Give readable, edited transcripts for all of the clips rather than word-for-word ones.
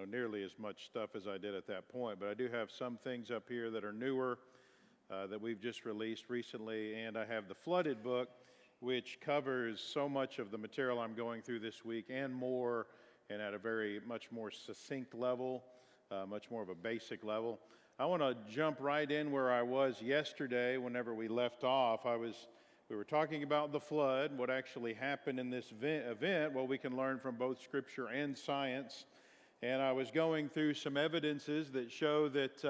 nearly as much stuff as I did at that point, but I do have some things up here that are newer that we've just released recently, and I have the Flooded book, which covers so much of the material I'm going through this week and more, and at a very much more succinct level, much more of a basic level. I want to jump right in where I was yesterday whenever we left off. We were talking about the flood, what actually happened in this event, what we can learn from both scripture and science. And I was going through some evidences that show that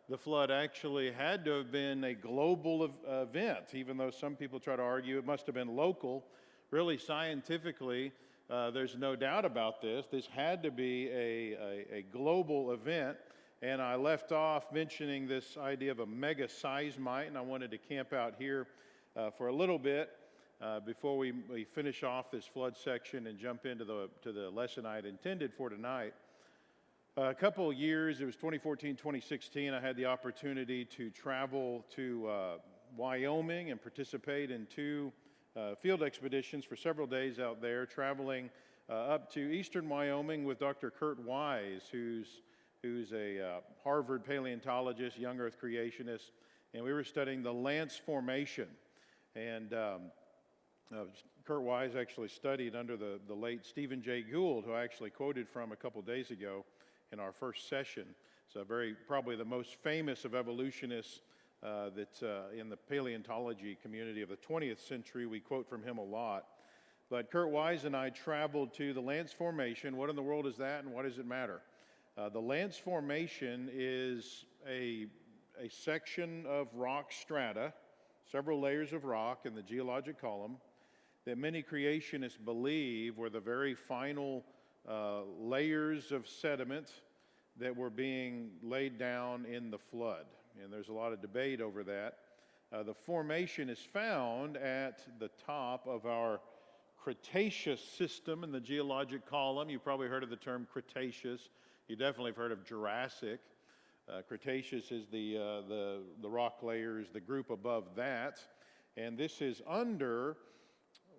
the flood actually had to have been a global event, even though some people try to argue it must have been local. Really, scientifically, there's no doubt about this. This had to be a global event. And I left off mentioning this idea of a mega seismite, and I wanted to camp out here for a little bit before we finish off this flood section and jump into the lesson I had intended for tonight. A couple of years, it was 2014, 2016, I had the opportunity to travel to Wyoming and participate in two field expeditions for several days out there, traveling up to eastern Wyoming with Dr. Kurt Wise, who's a Harvard paleontologist, young earth creationist, and we were studying the Lance Formation. And Kurt Wise actually studied under the late Stephen Jay Gould, who I actually quoted from a couple days ago in our first session. So probably the most famous of evolutionists that's in the paleontology community of the 20th century. We quote from him a lot. But Kurt Wise and I traveled to the Lance Formation. What in the world is that, and why does it matter? The Lance Formation is a section of rock strata, several layers of rock in the geologic column, that many creationists believe were the very final layers of sediment that were being laid down in the flood. And there's a lot of debate over that. The formation is found at the top of our Cretaceous system in the geologic column. You've probably heard of the term Cretaceous. You definitely have heard of Jurassic. Cretaceous is the rock layers, the group above that. And this is under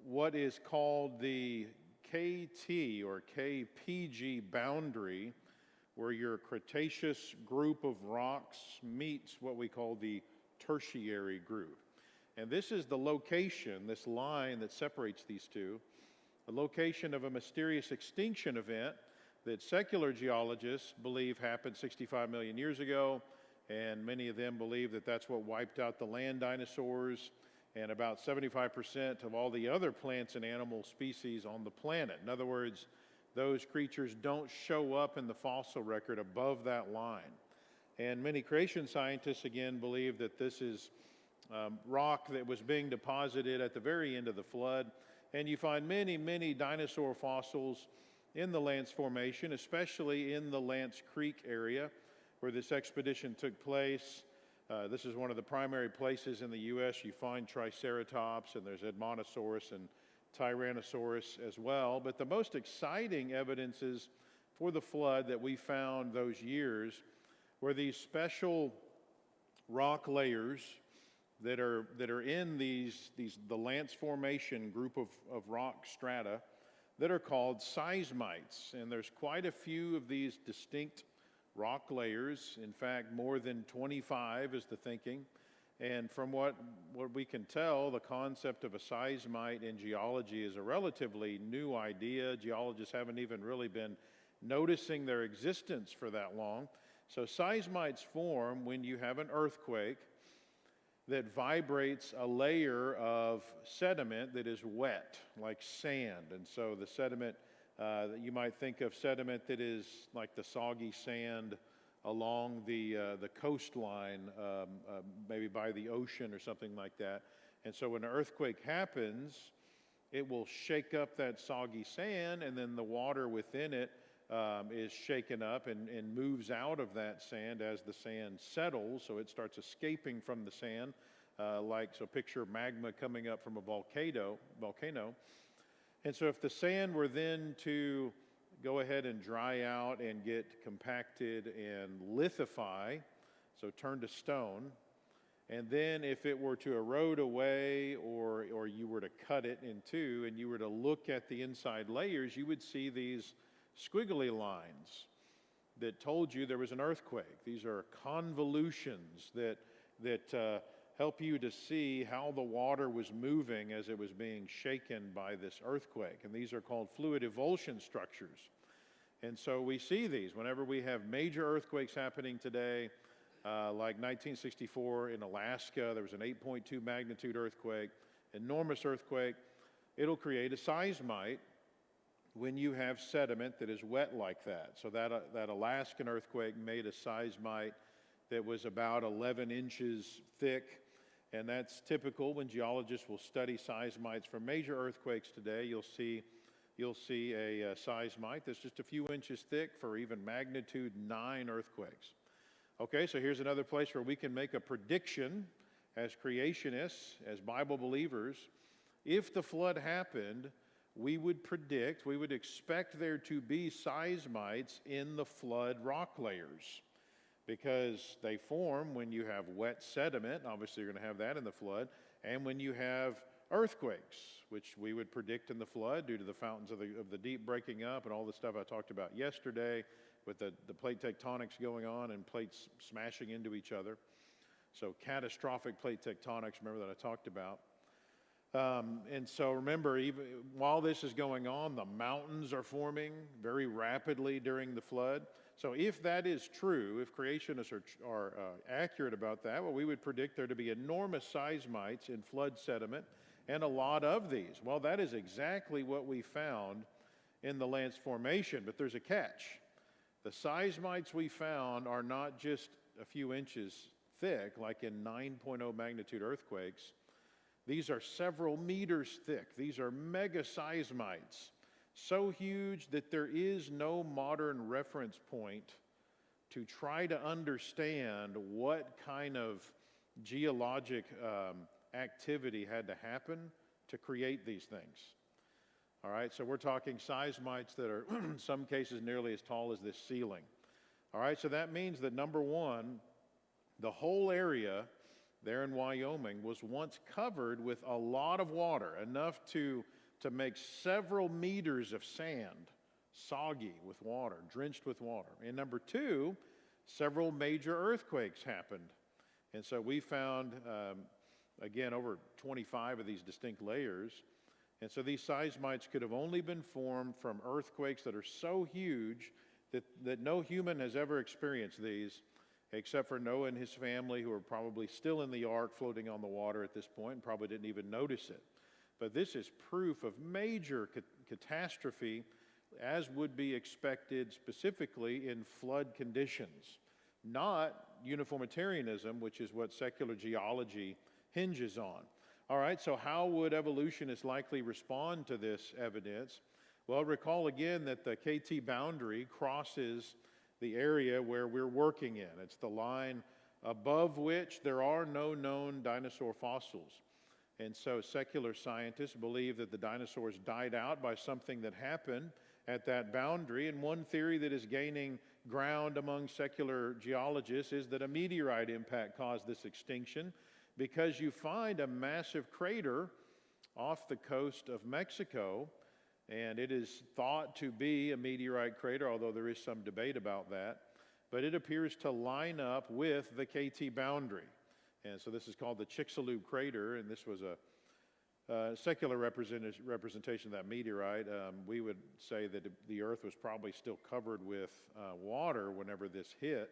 what is called the KT or KPG boundary, where your Cretaceous group of rocks meets what we call the Tertiary group. And this is the location, this line that separates these two, the location of a mysterious extinction event that secular geologists believe happened 65 million years ago, and many of them believe that that's what wiped out the land dinosaurs and about 75% of all the other plants and animal species on the planet. In other words, those creatures don't show up in the fossil record above that line. And many creation scientists, again, believe that this is rock that was being deposited at the very end of the flood. And you find many, many dinosaur fossils in the Lance Formation, especially in the Lance Creek area where this expedition took place. This is one of the primary places in the U.S. you find Triceratops, and there's Edmontosaurus and Tyrannosaurus as well. But the most exciting evidences for the flood that we found those years were these special rock layers that are in the Lance Formation group of rock strata that are called seismites. And there's quite a few of these distinct rock layers. In fact, more than 25 is the thinking. And from what we can tell, the concept of a seismite in geology is a relatively new idea. Geologists haven't even really been noticing their existence for that long. So seismites form when you have an earthquake that vibrates a layer of sediment that is wet, like sand. And so the sediment, you might think of sediment that is like the soggy sand along the coastline, maybe by the ocean or something like that. And so when an earthquake happens, it will shake up that soggy sand, and then the water within it is shaken up and moves out of that sand as the sand settles. So it starts escaping from the sand, so picture magma coming up from a volcano. And so if the sand were then to go ahead and dry out and get compacted and lithify, so turn to stone, and then if it were to erode away or you were to cut it in two and you were to look at the inside layers, you would see these squiggly lines. that told you there was an earthquake. These are convolutions that help you to see how the water was moving as it was being shaken by this earthquake. And these are called fluid evulsion structures. And so we see these whenever we have major earthquakes happening today, like 1964 in Alaska. There was an 8.2 magnitude earthquake, enormous earthquake. It'll create a seismite when you have sediment that is wet like that. So that Alaskan earthquake made a seismite that was about 11 inches thick, and that's typical when geologists will study seismites from major earthquakes today. You'll see a seismite that's just a few inches thick for even magnitude 9 earthquakes. Okay, so here's another place where we can make a prediction as creationists, as Bible believers. If the flood happened, we would expect there to be seismites in the flood rock layers, because they form when you have wet sediment. Obviously you're going to have that in the flood, and when you have earthquakes, which we would predict in the flood due to the fountains of the deep breaking up and all the stuff I talked about yesterday with the plate tectonics going on and plates smashing into each other. So catastrophic plate tectonics, remember that I talked about. And so remember, even while this is going on, the mountains are forming very rapidly during the flood. So if that is true, if creationists are accurate about that, well, we would predict there to be enormous seismites in flood sediment, and a lot of these. Well, that is exactly what we found in the Lance Formation, but there's a catch. The seismites we found are not just a few inches thick, like in 9.0 magnitude earthquakes. These are several meters thick. These are mega seismites, so huge that there is no modern reference point to try to understand what kind of geologic activity had to happen to create these things. All right, so we're talking seismites that are in some cases nearly as tall as this ceiling. All right, so that means that number one, the whole area there in Wyoming was once covered with a lot of water, enough to make several meters of sand soggy with water, drenched with water. And number two, several major earthquakes happened. And so we found, again, over 25 of these distinct layers. And so these seismites could have only been formed from earthquakes that are so huge that no human has ever experienced these, except for Noah and his family, who are probably still in the ark floating on the water at this point and probably didn't even notice it. But this is proof of major catastrophe, as would be expected specifically in flood conditions, not uniformitarianism, which is what secular geology hinges on. All right, so how would evolutionists likely respond to this evidence? Well, recall again that the KT boundary crosses the area where we're working in. It's the line above which there are no known dinosaur fossils. And so secular scientists believe that the dinosaurs died out by something that happened at that boundary. And one theory that is gaining ground among secular geologists is that a meteorite impact caused this extinction, because you find a massive crater off the coast of Mexico, and it is thought to be a meteorite crater, although there is some debate about that. But it appears to line up with the KT boundary. And so this is called the Chicxulub crater, and this was a secular representation of that meteorite. We would say that the Earth was probably still covered with water whenever this hit.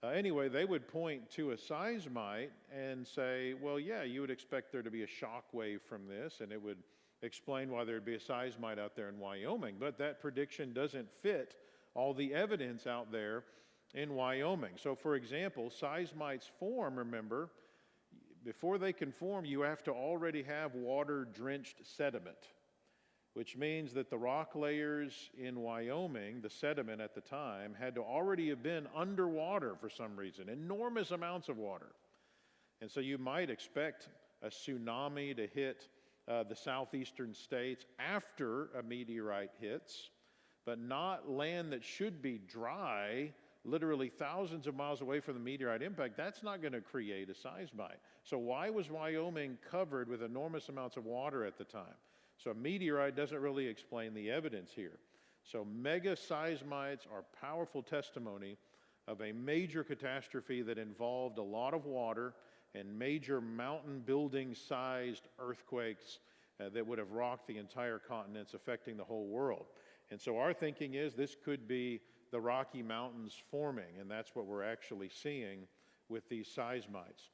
Anyway, they would point to a seismite and say, well, yeah, you would expect there to be a shock wave from this, and it would explain why there'd be a seismite out there in Wyoming. But that prediction doesn't fit all the evidence out there in Wyoming. So, for example, seismites form, remember, before they can form, you have to already have water-drenched sediment, which means that the rock layers in Wyoming, the sediment at the time, had to already have been underwater for some reason, enormous amounts of water. And so you might expect a tsunami to hit the southeastern states after a meteorite hits, but not land that should be dry, literally thousands of miles away from the meteorite impact. That's not going to create a seismite. So why was Wyoming covered with enormous amounts of water at the time? So a meteorite doesn't really explain the evidence here. So mega seismites are powerful testimony of a major catastrophe that involved a lot of water and major mountain building sized earthquakes that would have rocked the entire continents, affecting the whole world. And so our thinking is this could be the Rocky Mountains forming, and that's what we're actually seeing with these seismites.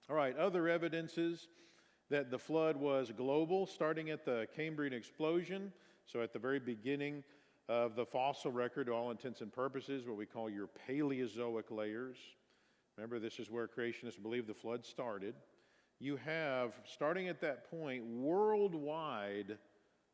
All right, other evidences that the flood was global, starting at the Cambrian explosion, so at the very beginning of the fossil record, to all intents and purposes, what we call your Paleozoic layers. Remember, this is where creationists believe the flood started. You have, starting at that point, worldwide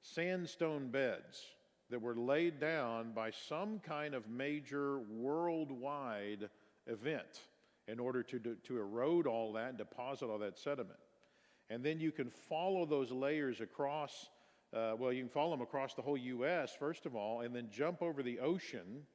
sandstone beds that were laid down by some kind of major worldwide event in order to erode all that and deposit all that sediment. And then you can follow those layers across, you can follow them across the whole U.S., first of all, and then jump over the ocean,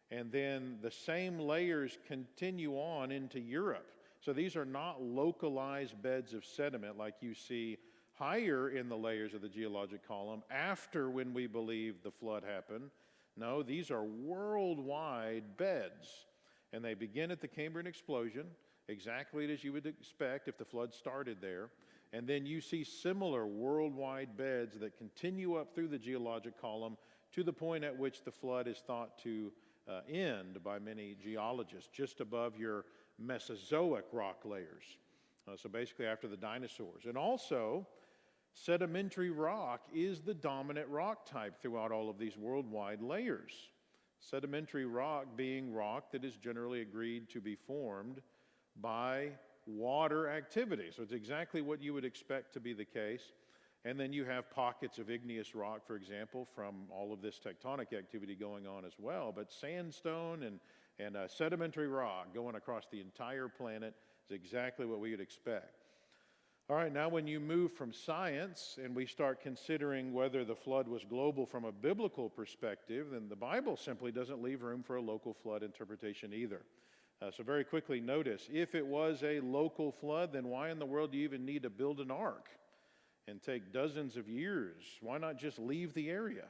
and then the same layers continue on into Europe. So these are not localized beds of sediment like you see higher in the layers of the geologic column after when we believe the flood happened. No, these are worldwide beds. And they begin at the Cambrian explosion, exactly as you would expect if the flood started there. And then you see similar worldwide beds that continue up through the geologic column to the point at which the flood is thought to end by many geologists, just above your Mesozoic rock layers. So basically after the dinosaurs. And also, sedimentary rock is the dominant rock type throughout all of these worldwide layers. Sedimentary rock being rock that is generally agreed to be formed by water activity. So it's exactly what you would expect to be the case. And then you have pockets of igneous rock, for example, from all of this tectonic activity going on as well. But sandstone and sedimentary rock going across the entire planet is exactly what we would expect. All right, now when you move from science and we start considering whether the flood was global from a biblical perspective, then the Bible simply doesn't leave room for a local flood interpretation either. So very quickly notice, if it was a local flood, then why in the world do you even need to build an ark and take dozens of years? Why not just leave the area?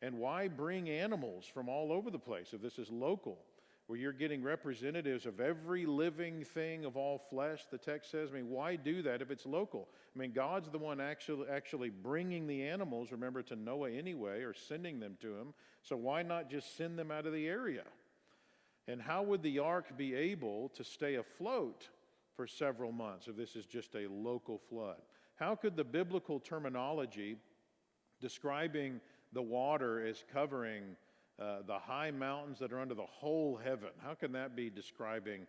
And why bring animals from all over the place if this is local, where you're getting representatives of every living thing of all flesh, the text says? I mean, why do that if it's local? I mean, God's the one actually bringing the animals, remember, to Noah anyway, or sending them to him. So why not just send them out of the area? And how would the ark be able to stay afloat for several months if this is just a local flood? How could the biblical terminology describing the water as covering the high mountains that are under the whole heaven, how can that be describing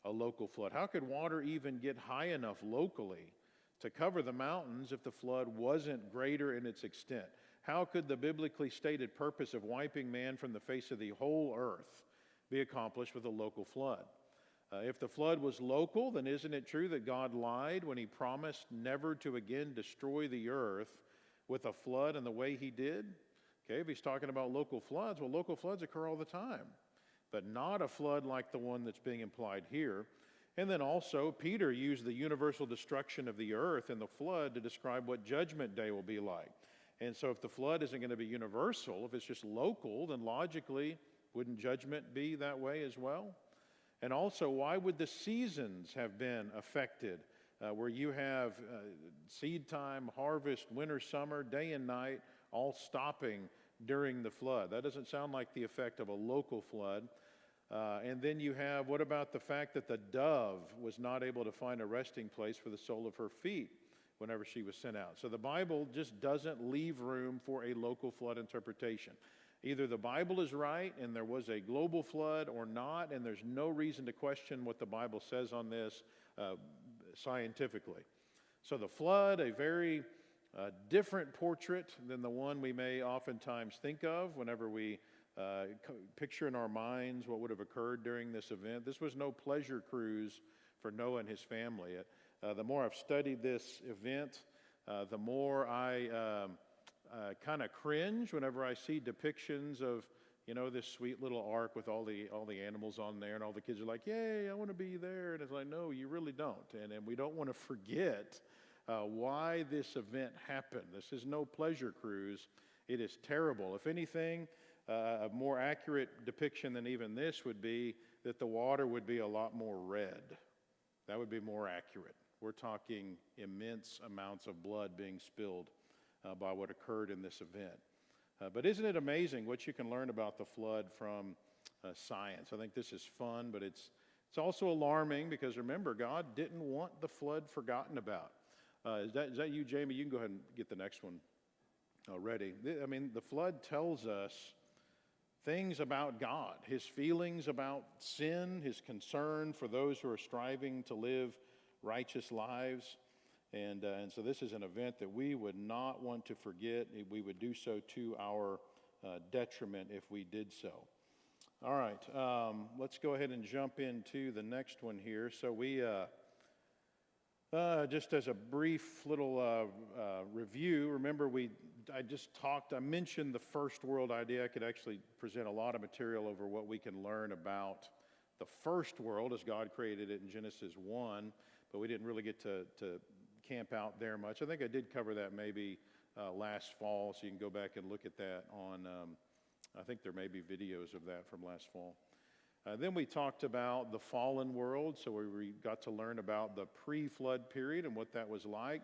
a local flood? How could water even get high enough locally to cover the mountains if the flood wasn't greater in its extent? How could the biblically stated purpose of wiping man from the face of the whole earth be accomplished with a local flood? If the flood was local, then isn't it true that God lied when he promised never to again destroy the earth with a flood in the way he did? Okay, if he's talking about local floods, well, local floods occur all the time, but not a flood like the one that's being implied here. And then also, Peter used the universal destruction of the earth and the flood to describe what judgment day will be like. And so if the flood isn't going to be universal, if it's just local, then logically, wouldn't judgment be that way as well? And also, why would the seasons have been affected, where you have seed time, harvest, winter, summer, day and night, all stopping during the flood? That doesn't sound like the effect of a local flood. And then you have, what about the fact that the dove was not able to find a resting place for the sole of her feet whenever she was sent out? So the Bible just doesn't leave room for a local flood interpretation. Either the Bible is right and there was a global flood, or not, and there's no reason to question what the Bible says on this scientifically. So the flood, a very different portrait than the one we may oftentimes think of whenever we picture in our minds what would have occurred during this event. This was no pleasure cruise for Noah and his family. The more I've studied this event, the more I kind of cringe whenever I see depictions of, this sweet little ark with all the animals on there, and all the kids are like, yay, I want to be there. And it's like, no, you really don't. And we don't want to forget why this event happened. This is no pleasure cruise. It is terrible. If anything, a more accurate depiction than even this would be that the water would be a lot more red. That would be more accurate. We're talking immense amounts of blood being spilled by what occurred in this event. But isn't it amazing what you can learn about the flood from science? I think this is fun, but it's also alarming because remember, God didn't want the flood forgotten about. Is that you, Jamie? You can go ahead and get the next one ready. I mean, the flood tells us things about God, his feelings about sin, his concern for those who are striving to live righteous lives. And so this is an event that we would not want to forget. We would do so to our detriment if we did so. All right, let's go ahead and jump into the next one here. So we, just as a brief little review, remember I mentioned the first world idea. I could actually present a lot of material over what we can learn about the first world as God created it in Genesis 1, but we didn't really get to camp out there much. I think I did cover that maybe last fall, so you can go back and look at that on, I think there may be videos of that from last fall. Then we talked about the fallen world, so we got to learn about the pre-flood period and what that was like.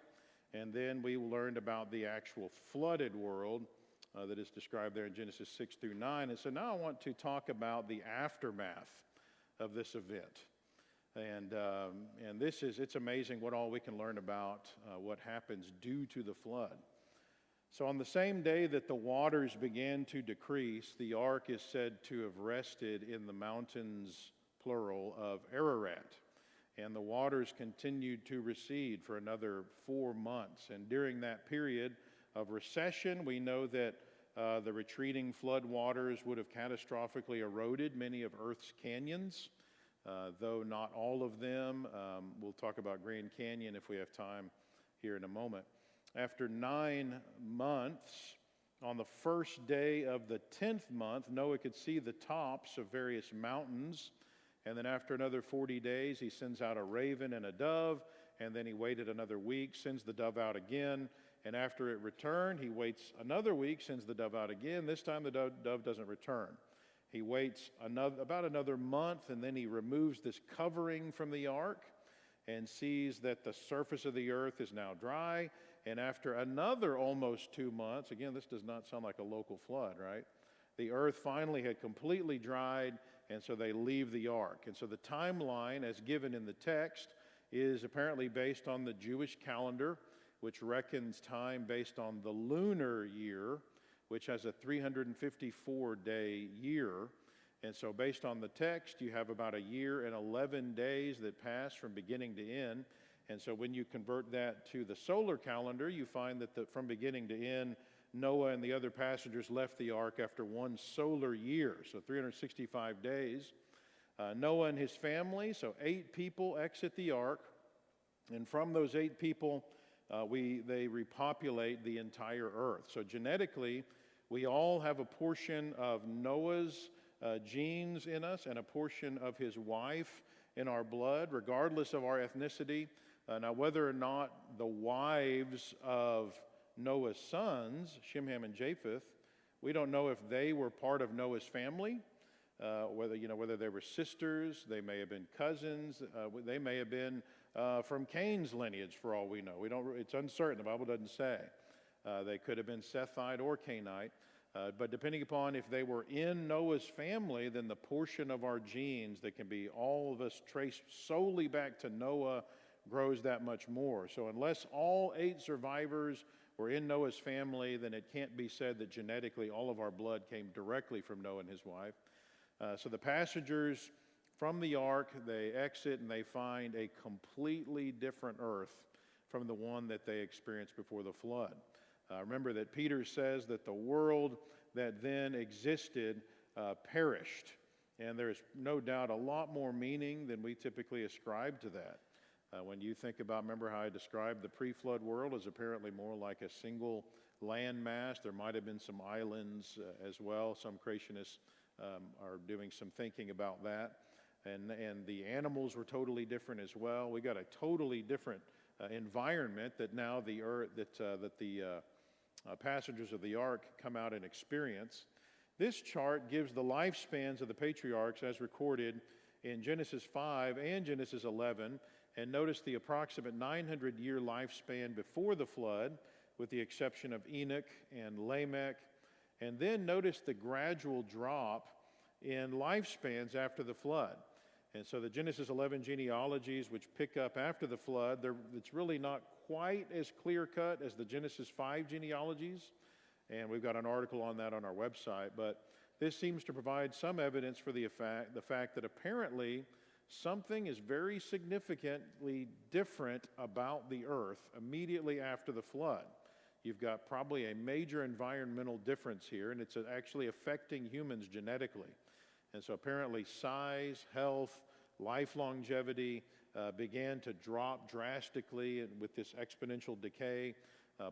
And then we learned about the actual flooded world that is described there in Genesis 6 through 9. And so now I want to talk about the aftermath of this event. And it's amazing what all we can learn about what happens due to the flood. So on the same day that the waters began to decrease, the ark is said to have rested in the mountains, plural, of Ararat. And the waters continued to recede for another 4 months. And during that period of recession, we know that the retreating flood waters would have catastrophically eroded many of Earth's canyons, though not all of them. We'll talk about Grand Canyon if we have time here in a moment. After 9 months, on the first day of the 10th month, Noah could see the tops of various mountains. And then after another 40 days, he sends out a raven and a dove. And then he waited another week, sends the dove out again. And after it returned, he waits another week, sends the dove out again. This time the dove doesn't return. He waits about another month, and then he removes this covering from the ark and sees that the surface of the earth is now dry. And after another almost 2 months, again, this does not sound like a local flood, right? The earth finally had completely dried, and so they leave the ark. And so the timeline, as given in the text, is apparently based on the Jewish calendar, which reckons time based on the lunar year, which has a 354-day year. And so based on the text, you have about a year and 11 days that pass from beginning to end. And so when you convert that to the solar calendar, you find that from beginning to end, Noah and the other passengers left the ark after 1 solar year, so 365 days. Noah and his family, so 8 people exit the ark, and from those 8 people, they repopulate the entire earth. So genetically, we all have a portion of Noah's genes in us and a portion of his wife in our blood, regardless of our ethnicity. Now, whether or not the wives of Noah's sons, Shem, Ham, and Japheth, we don't know if they were part of Noah's family, whether they were sisters, they may have been cousins, they may have been from Cain's lineage for all we know. It's uncertain, the Bible doesn't say. They could have been Sethite or Cainite, but depending upon if they were in Noah's family, then the portion of our genes that can be all of us traced solely back to Noah grows that much more. So unless all 8 survivors were in Noah's family, then it can't be said that genetically all of our blood came directly from Noah and his wife. So the passengers from the ark, they exit and they find a completely different earth from the one that they experienced before the flood. Remember that Peter says that the world that then existed perished. And there's no doubt a lot more meaning than we typically ascribe to that. When you think about, remember how I described the pre-flood world as apparently more like a single land mass. There might have been some islands as well. Some creationists are doing some thinking about that. And the animals were totally different as well. We got a totally different environment that now the earth, passengers of the ark come out and experience. This chart gives the lifespans of the patriarchs as recorded in Genesis 5 and Genesis 11, and notice the approximate 900-year lifespan before the flood, with the exception of Enoch and Lamech. And then notice the gradual drop in lifespans after the flood. And so the Genesis 11 genealogies, which pick up after the flood, it's really not quite as clear-cut as the Genesis 5 genealogies. And we've got an article on that on our website. But this seems to provide some evidence for the fact that apparently something is very significantly different about the earth immediately after the flood. You've got probably a major environmental difference here, and it's actually affecting humans genetically. And so apparently size, health, life longevity began to drop drastically and with this exponential decay,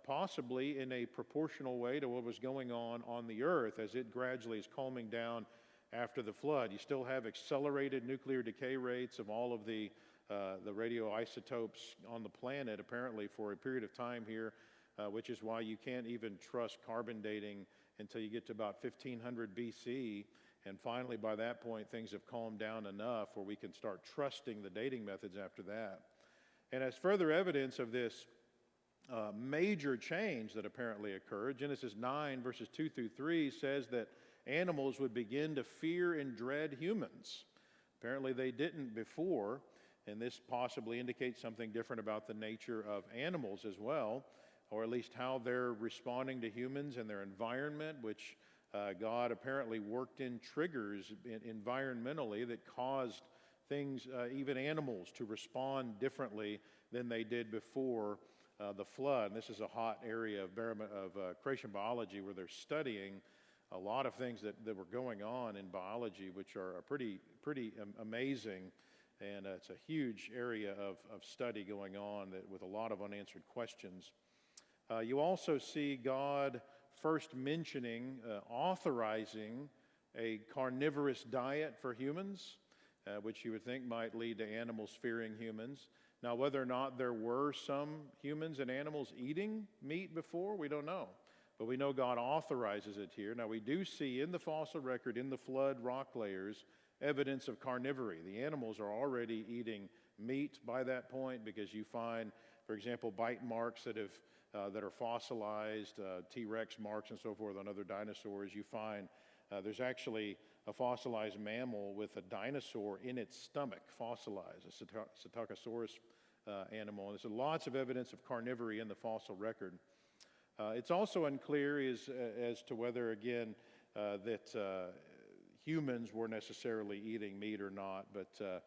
possibly in a proportional way to what was going on the earth as it gradually is calming down after the flood. You still have accelerated nuclear decay rates of all of the radioisotopes on the planet apparently for a period of time here, which is why you can't even trust carbon dating until you get to about 1500 BC. And finally, by that point, things have calmed down enough where we can start trusting the dating methods after that. And as further evidence of this major change that apparently occurred, Genesis 9, verses 2 through 3 says that animals would begin to fear and dread humans. Apparently they didn't before, and this possibly indicates something different about the nature of animals as well, or at least how they're responding to humans and their environment, which God apparently worked in triggers environmentally that caused things, even animals, to respond differently than they did before the flood. And this is a hot area of creation biology where they're studying a lot of things that were going on in biology, which are pretty amazing. And it's a huge area of study going on with a lot of unanswered questions. You also see God first mentioning, authorizing a carnivorous diet for humans, which you would think might lead to animals fearing humans. Now, whether or not there were some humans and animals eating meat before, we don't know. But we know God authorizes it here. Now, we do see in the fossil record, in the flood rock layers, evidence of carnivory. The animals are already eating meat by that point because you find, for example, bite marks that are fossilized, T-Rex marks and so forth on other dinosaurs. You find there's actually a fossilized mammal with a dinosaur in its stomach, fossilized, a Psittacosaurus animal. And there's lots of evidence of carnivory in the fossil record. It's also unclear as to whether, again, that humans were necessarily eating meat or not, but so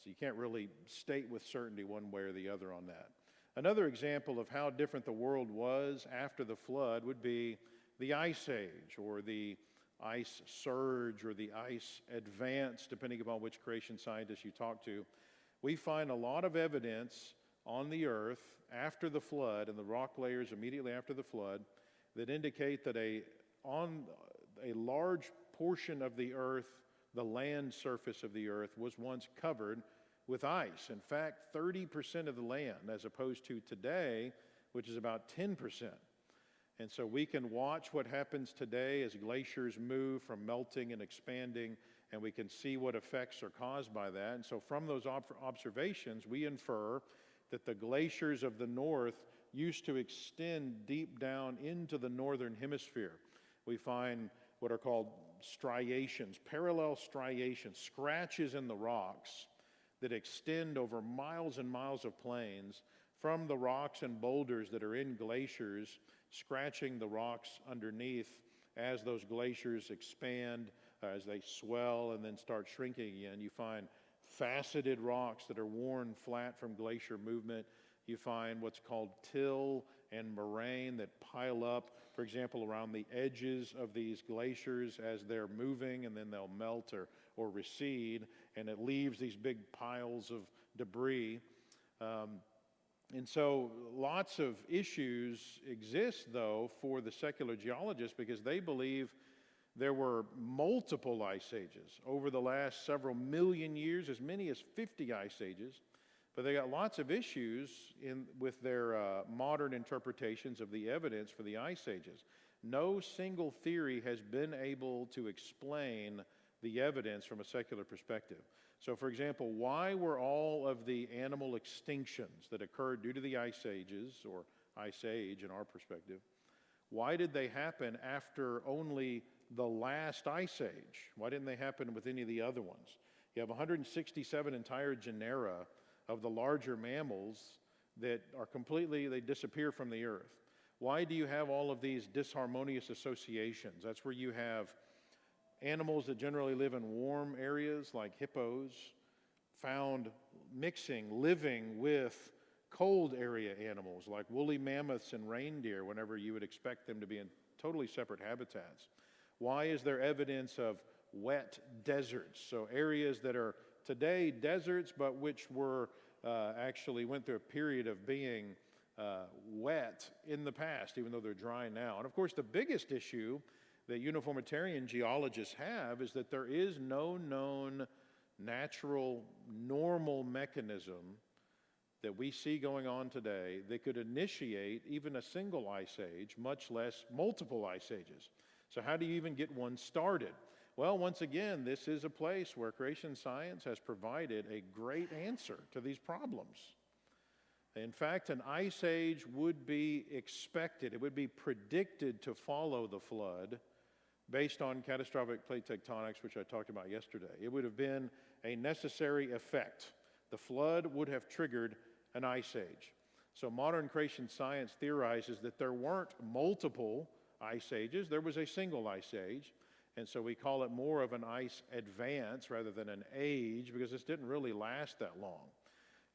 you can't really state with certainty one way or the other on that. Another example of how different the world was after the flood would be the Ice Age, or the ice surge, or the ice advance, depending upon which creation scientist you talk to. We find a lot of evidence on the earth after the flood and the rock layers immediately after the flood that indicate that on a large portion of the earth, the land surface of the earth was once covered with ice. In fact, 30% of the land, as opposed to today, which is about 10%. And so we can watch what happens today as glaciers move from melting and expanding, and we can see what effects are caused by that. And so from those observations, we infer that the glaciers of the north used to extend deep down into the northern hemisphere. We find what are called striations, parallel striations, scratches in the rocks that extend over miles and miles of plains from the rocks and boulders that are in glaciers, scratching the rocks underneath as those glaciers expand, as they swell and then start shrinking again. You find faceted rocks that are worn flat from glacier movement. You find what's called till and moraine that pile up, for example, around the edges of these glaciers as they're moving, and then they'll melt or recede, and it leaves these big piles of debris. And so lots of issues exist, though, for the secular geologists, because they believe there were multiple ice ages over the last several million years, as many as 50 ice ages. But they got lots of issues with their modern interpretations of the evidence for the ice ages. No single theory has been able to explain the evidence from a secular perspective. So for example, why were all of the animal extinctions that occurred due to the ice ages, or ice age in our perspective, why did they happen after only the last ice age? Why didn't they happen with any of the other ones? You have 167 entire genera of the larger mammals that are they disappear from the earth. Why do you have all of these disharmonious associations? That's where you have animals that generally live in warm areas like hippos found living with cold area animals like woolly mammoths and reindeer whenever you would expect them to be in totally separate habitats. Why is there evidence of wet deserts? So areas that are today deserts, but which were actually went through a period of being wet in the past, even though they're dry now. And of course, the biggest issue that uniformitarian geologists have is that there is no known natural normal mechanism that we see going on today that could initiate even a single ice age, much less multiple ice ages. So how do you even get one started? Well, once again, this is a place where creation science has provided a great answer to these problems. In fact, an ice age would be expected, it would be predicted to follow the flood based on catastrophic plate tectonics, which I talked about yesterday. It would have been a necessary effect. The flood would have triggered an ice age. So modern creation science theorizes that there weren't multiple ice ages, there was a single ice age. And so we call it more of an ice advance rather than an age, because this didn't really last that long.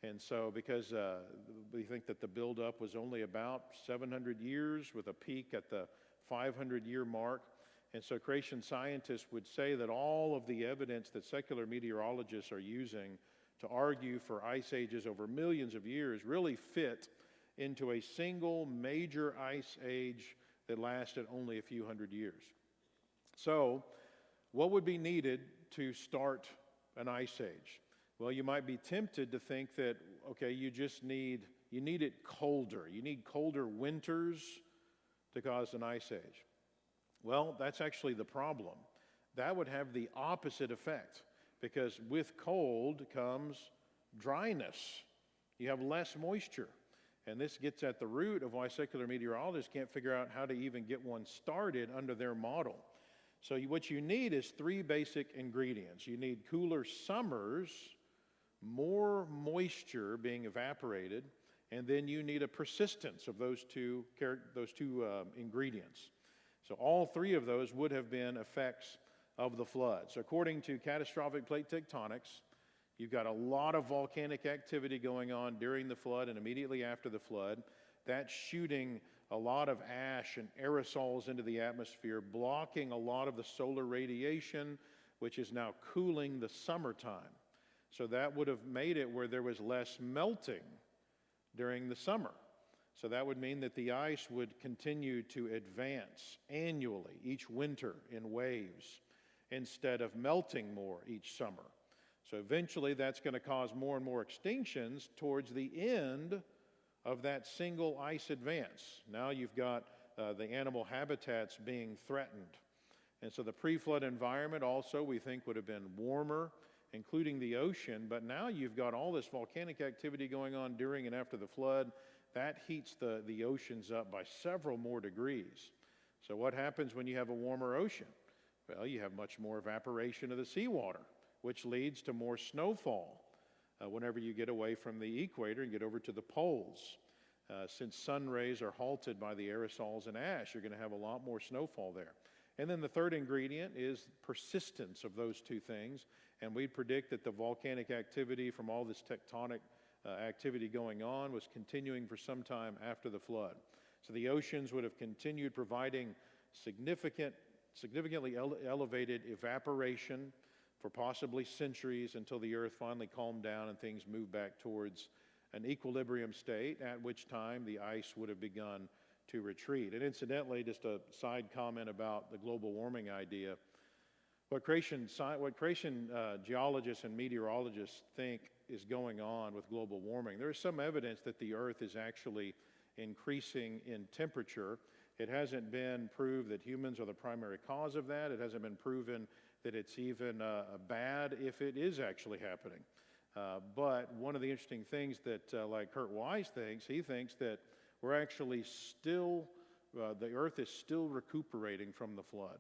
And so because we think that the buildup was only about 700 years with a peak at the 500-year mark. And so creation scientists would say that all of the evidence that secular meteorologists are using to argue for ice ages over millions of years really fit into a single major ice age that lasted only a few hundred years. So what would be needed to start an ice age? Well, you might be tempted to think that, okay, you need it colder. You need colder winters to cause an ice age. Well, that's actually the problem. That would have the opposite effect, because with cold comes dryness. You have less moisture. And this gets at the root of why secular meteorologists can't figure out how to even get one started under their model. So what you need is three basic ingredients. You need cooler summers, more moisture being evaporated, and then you need a persistence of those two ingredients. So all three of those would have been effects of the flood. So according to catastrophic plate tectonics, you've got a lot of volcanic activity going on during the flood and immediately after the flood. That's shooting a lot of ash and aerosols into the atmosphere, blocking a lot of the solar radiation, which is now cooling the summertime. So that would have made it where there was less melting during the summer. So that would mean that the ice would continue to advance annually, each winter in waves, instead of melting more each summer. So eventually that's going to cause more and more extinctions towards the end of that single ice advance. Now you've got the animal habitats being threatened. And so the pre-flood environment also we think would have been warmer, including the ocean, but now you've got all this volcanic activity going on during and after the flood. That heats the oceans up by several more degrees. So what happens when you have a warmer ocean? Well, you have much more evaporation of the seawater, which leads to more snowfall whenever you get away from the equator and get over to the poles. Since sun rays are halted by the aerosols and ash, you're going to have a lot more snowfall there. And then the third ingredient is persistence of those two things. And we predict that the volcanic activity from all this tectonic activity going on was continuing for some time after the flood. So the oceans would have continued providing significantly elevated evaporation for possibly centuries until the earth finally calmed down and things moved back towards an equilibrium state, at which time the ice would have begun to retreat. And incidentally, just a side comment about the global warming idea. What creation geologists and meteorologists think is going on with global warming. There is some evidence that the Earth is actually increasing in temperature. It hasn't been proved that humans are the primary cause of that. It hasn't been proven that it's even bad if it is actually happening. But one of the interesting things that, like Kurt Wise thinks, he thinks that we're actually still, the Earth is still recuperating from the flood.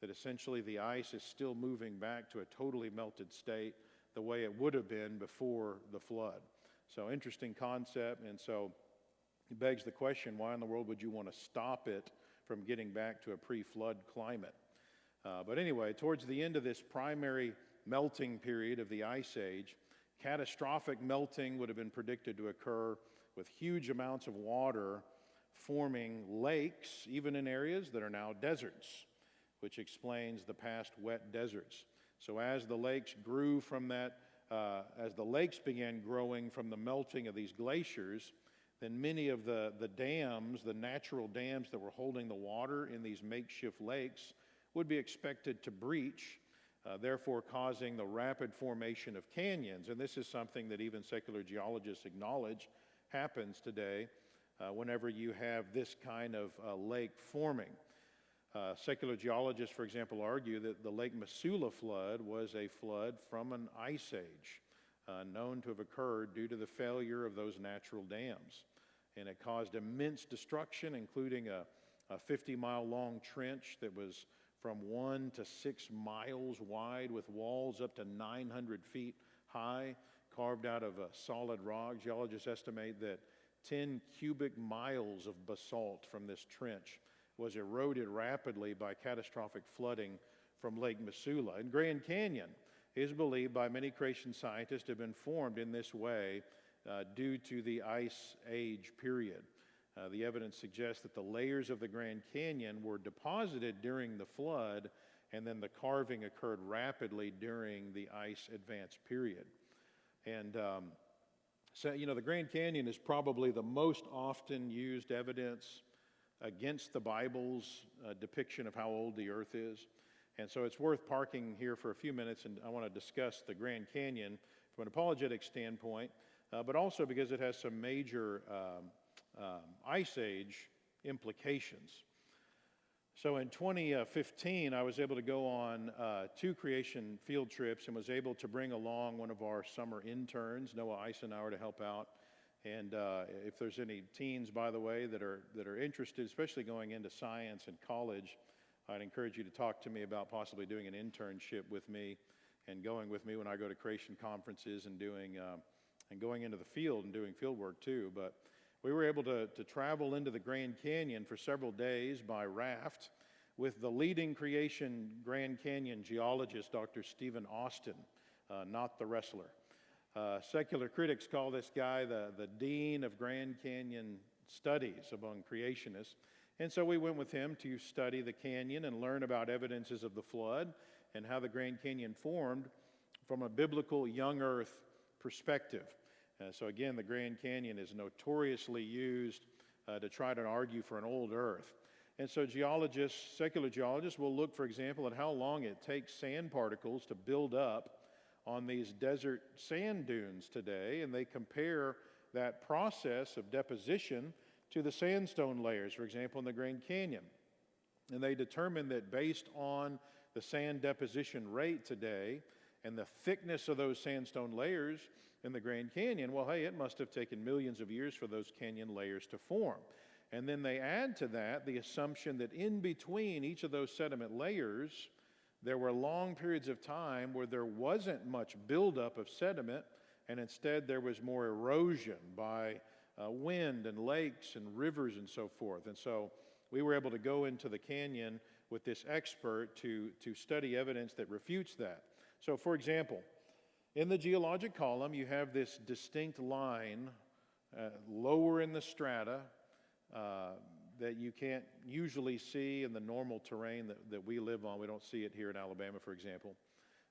That essentially the ice is still moving back to a totally melted state the way it would have been before the flood. So interesting concept, and so it begs the question, why in the world would you want to stop it from getting back to a pre-flood climate? But anyway, towards the end of this primary melting period of the Ice Age, catastrophic melting would have been predicted to occur with huge amounts of water forming lakes, even in areas that are now deserts, which explains the past wet deserts. So as the lakes grew from that, as the lakes began growing from the melting of these glaciers, then many of the dams, the natural dams that were holding the water in these makeshift lakes, would be expected to breach, therefore causing the rapid formation of canyons. And this is something that even secular geologists acknowledge happens today whenever you have this kind of lake forming. Secular geologists, for example, argue that the Lake Missoula flood was a flood from an ice age, known to have occurred due to the failure of those natural dams. And it caused immense destruction, including a 50-mile long trench that was from 1 to 6 miles wide with walls up to 900 feet high, carved out of a solid rock. Geologists estimate that 10 cubic miles of basalt from this trench was eroded rapidly by catastrophic flooding from Lake Missoula. And Grand Canyon is believed by many creation scientists to have been formed in this way due to the Ice Age period. The evidence suggests that the layers of the Grand Canyon were deposited during the flood, and then the carving occurred rapidly during the ice advance period. And so, you know, the Grand Canyon is probably the most often used evidence against the Bible's depiction of how old the earth is. And so it's worth parking here for a few minutes, and I want to discuss the Grand Canyon from an apologetic standpoint, but also because it has some major Ice Age implications. So in 2015, I was able to go on 2 creation field trips and was able to bring along one of our summer interns, Noah Eisenhower, to help out. And if there's any teens, by the way, that are interested, especially going into science and college, I'd encourage you to talk to me about possibly doing an internship with me and going with me when I go to creation conferences and going into the field and doing field work too. But we were able to travel into the Grand Canyon for several days by raft with the leading creation Grand Canyon geologist, Dr. Stephen Austin, not the wrestler. Secular critics call this guy the dean of Grand Canyon studies among creationists. And so we went with him to study the canyon and learn about evidences of the flood and how the Grand Canyon formed from a biblical young earth perspective. So again, the Grand Canyon is notoriously used to try to argue for an old earth. And so geologists, secular geologists, will look, for example, at how long it takes sand particles to build up on these desert sand dunes today, and they compare that process of deposition to the sandstone layers, for example, in the Grand Canyon. And they determine that based on the sand deposition rate today and the thickness of those sandstone layers in the Grand Canyon, well, hey, it must have taken millions of years for those canyon layers to form. And then they add to that the assumption that in between each of those sediment layers, there were long periods of time where there wasn't much buildup of sediment, and instead there was more erosion by wind and lakes and rivers and so forth. And so we were able to go into the canyon with this expert to study evidence that refutes that. So for example, in the geologic column, you have this distinct line lower in the strata that you can't usually see in the normal terrain that we live on. We don't see it here in Alabama, for example.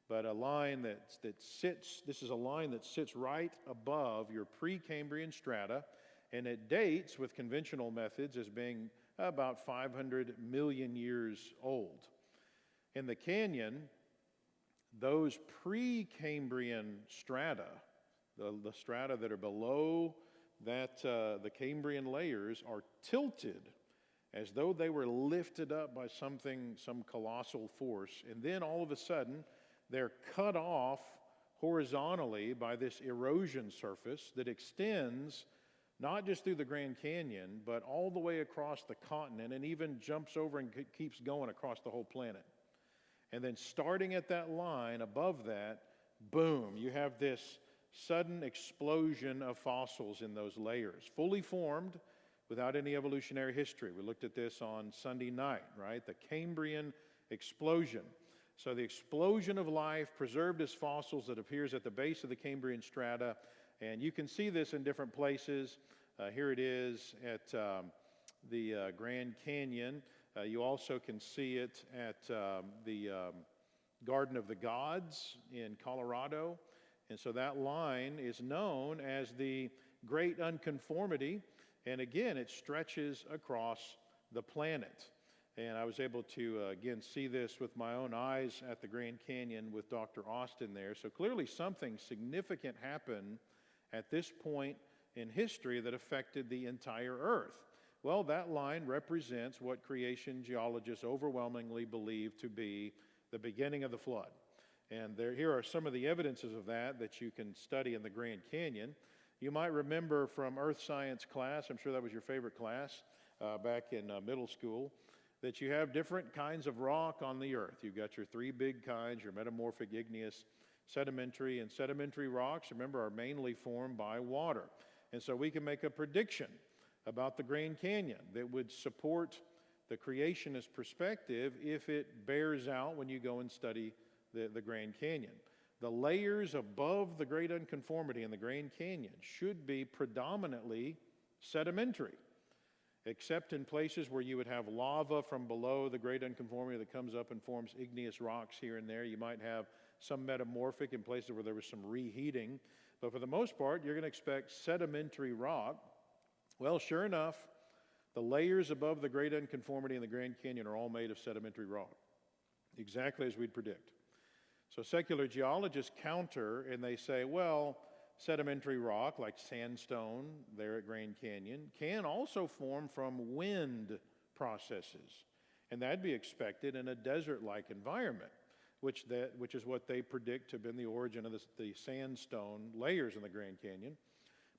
But a line that sits, this is a line that sits right above your Precambrian strata, and it dates with conventional methods as being about 500 million years old. In the canyon, those Precambrian strata the strata that are below that the Cambrian layers are tilted as though they were lifted up by some colossal force. And then all of a sudden, they're cut off horizontally by this erosion surface that extends not just through the Grand Canyon, but all the way across the continent, and even jumps over and keeps going across the whole planet. And then starting at that line above that, boom, you have this sudden explosion of fossils in those layers, fully formed without any evolutionary history. We looked at this on Sunday night, right? The Cambrian explosion. So the explosion of life preserved as fossils that appears at the base of the Cambrian strata, and you can see this in different places. Here it is at the Grand Canyon. You also can see it at the Garden of the Gods in Colorado. And so that line is known as the Great Unconformity. And again, it stretches across the planet. And I was able to, again, see this with my own eyes at the Grand Canyon with Dr. Austin there. So clearly something significant happened at this point in history that affected the entire Earth. Well, that line represents what creation geologists overwhelmingly believe to be the beginning of the flood. And here are some of the evidences of that you can study in the Grand Canyon. You might remember from Earth Science class, I'm sure that was your favorite class back in middle school, that you have different kinds of rock on the Earth. You've got your three big kinds, your metamorphic, igneous, sedimentary. And sedimentary rocks, remember, are mainly formed by water. And so we can make a prediction about the Grand Canyon that would support the creationist perspective if it bears out when you go and study the Grand Canyon. The layers above the Great Unconformity in the Grand Canyon should be predominantly sedimentary, except in places where you would have lava from below the Great Unconformity that comes up and forms igneous rocks here and there. You might have some metamorphic in places where there was some reheating. But for the most part, you're going to expect sedimentary rock. Well, sure enough, the layers above the Great Unconformity in the Grand Canyon are all made of sedimentary rock, exactly as we'd predict. So secular geologists counter and they say, well, sedimentary rock like sandstone there at Grand Canyon can also form from wind processes. And that'd be expected in a desert-like environment, which is what they predict to have been the origin of the sandstone layers in the Grand Canyon.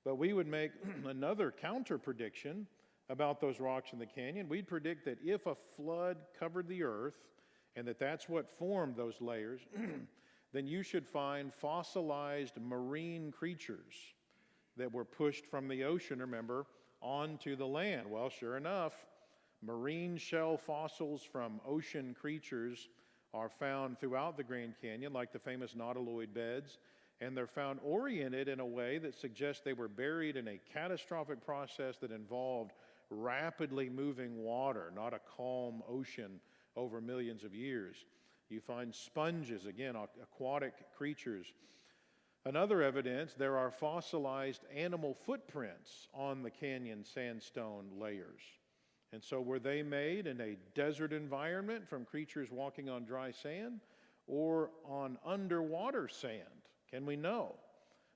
But we would make another counter prediction about those rocks in the canyon. We'd predict that if a flood covered the earth and that's what formed those layers, then you should find fossilized marine creatures that were pushed from the ocean, remember, onto the land. Well, sure enough, marine shell fossils from ocean creatures are found throughout the Grand Canyon, like the famous nautiloid beds, and they're found oriented in a way that suggests they were buried in a catastrophic process that involved rapidly moving water, not a calm ocean over millions of years. You find sponges, again, aquatic creatures. Another evidence, there are fossilized animal footprints on the canyon sandstone layers. And so were they made in a desert environment from creatures walking on dry sand or on underwater sand? Can we know?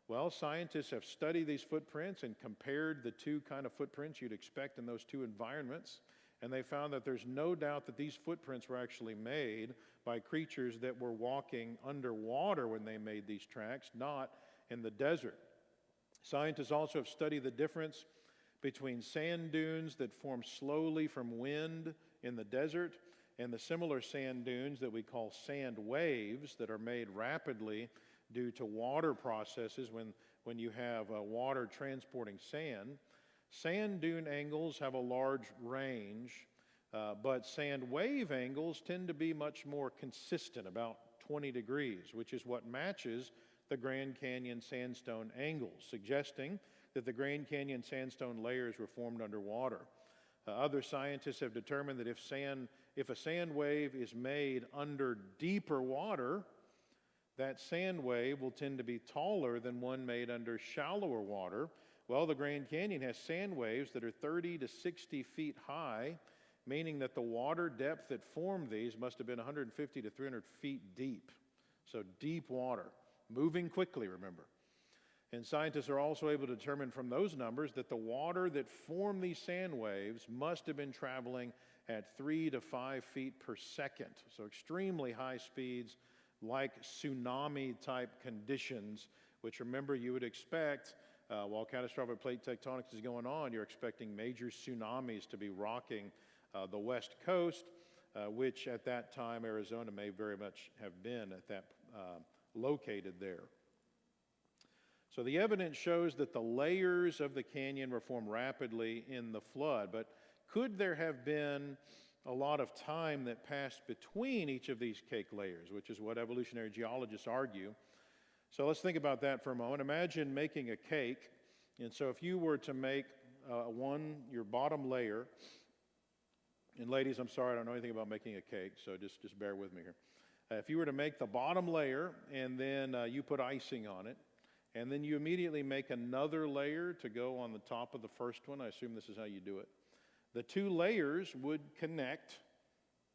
Well, scientists have studied these footprints and compared the two kind of footprints you'd expect in those two environments. And they found that there's no doubt that these footprints were actually made by creatures that were walking underwater when they made these tracks, not in the desert. Scientists also have studied the difference between sand dunes that form slowly from wind in the desert and the similar sand dunes that we call sand waves that are made rapidly due to water processes when you have water transporting sand. Sand dune angles have a large range, but sand wave angles tend to be much more consistent, about 20 degrees, which is what matches the Grand Canyon sandstone angles, suggesting that the Grand Canyon sandstone layers were formed underwater. Other scientists have determined that if a sand wave is made under deeper water, that sand wave will tend to be taller than one made under shallower water. Well, the Grand Canyon has sand waves that are 30 to 60 feet high, meaning that the water depth that formed these must have been 150 to 300 feet deep. So deep water, moving quickly, remember. And scientists are also able to determine from those numbers that the water that formed these sand waves must have been traveling at 3 to 5 feet per second. So extremely high speeds, like tsunami type conditions, which remember you would expect while catastrophic plate tectonics is going on, you're expecting major tsunamis to be rocking the west coast, which at that time Arizona may very much have been at that located there. So the evidence shows that the layers of the canyon were formed rapidly in the flood, but could there have been a lot of time that passed between each of these cake layers, which is what evolutionary geologists argue? So let's think about that for a moment. Imagine making a cake, and so if you were to make your bottom layer, and ladies, I'm sorry, I don't know anything about making a cake, so just bear with me here. If you were to make the bottom layer, and then you put icing on it, and then you immediately make another layer to go on the top of the first one. I assume this is how you do it. The two layers would connect